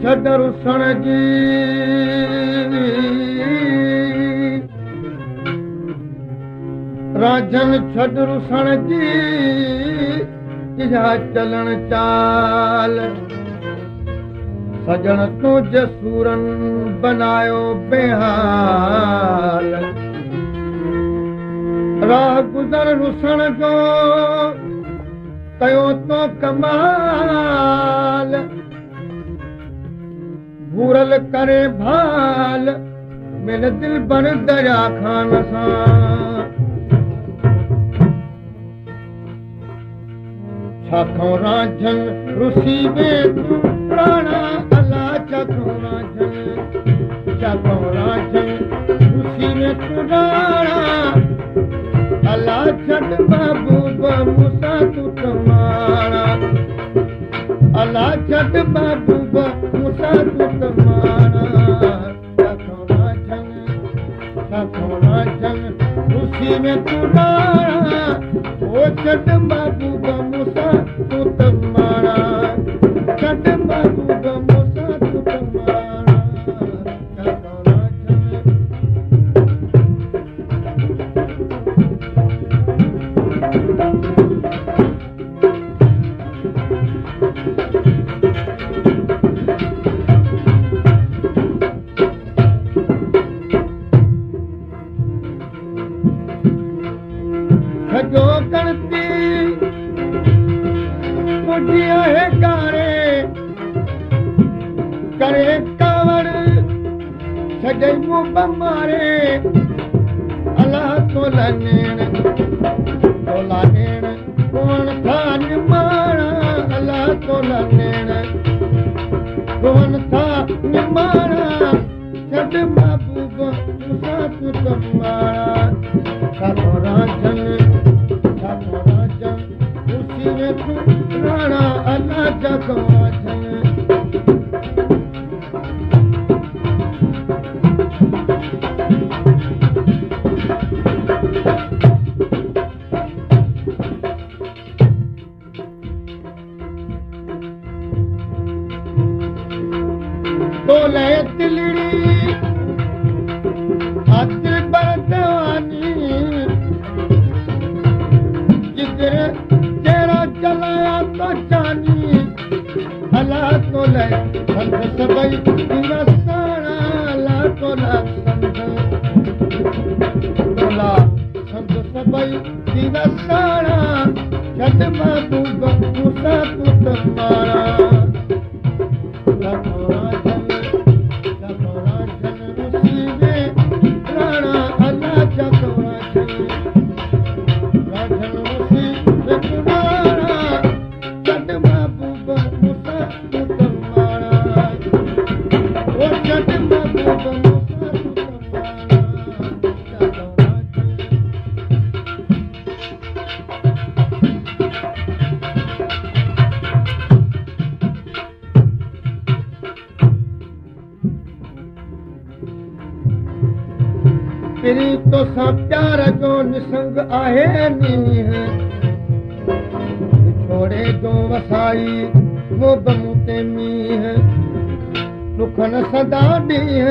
छॾ रुसण जी राजन छॾ रुसण जी इहा चलण चाल सजण तूं जसूरन बनायो बेहाल राह गुज़र रुसण जो कयो तो कमाल भूरल करे भाल मेरे दिल बर दरिया खान सां छाखों रांझन रुसी में तू प्राणा अला छाखों रांझन रुसी में तू राणा अला छट बाबू मुसा तू तमारा अला छट बाबू मुसा तू तमारा छाखों रांझन रुसी में तू राणा ओ छट बाबू मुसा तू तमारा छट बाबू मुसा तू तमारा छाखों रांझन खजो करती मुझिया है कारे करे कावड़ छजई मुंह मारे अल्लाह तोला नेण कौन था निमारा अल्लाह तोला नेण कौन था निमारा छड महबूब मुसा तू तमारा छाखों रांझन उसी में तू राणा अल्लाह छाखों रांझन तोले दिलड़ी आदिल बरदवानी जिगरे तेरा चलाया तो जानी अला तोले संत सबई दिवसाना अला तोला तोला संत सबई दिवसाना छड महबूब मुसा तू तमारा तेरी तो सा प्यार जो निसंग आहे नीह छोड़े जो वसाई वो बमूते मीह दुखन सदा ॾींह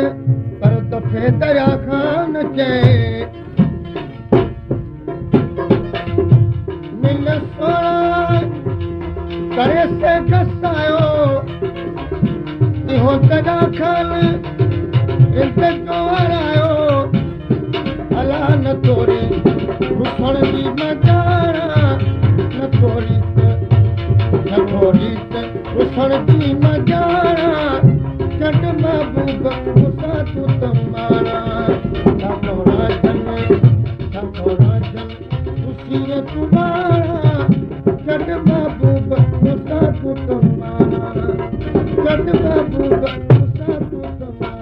पर दफ़े दरिया खान चए मिल सोना करे से गसायो इहो दरिया खान इंतजो हरायो अला न तोरी रुसण जी मजारा न तोरी रुसण जी मजारा छड महबूब मुसा तू तमारा छाखों रांझन रुसी में तू राणा छड महबूब मुसा तू तमारा छड महबूब मुसा तू तमारा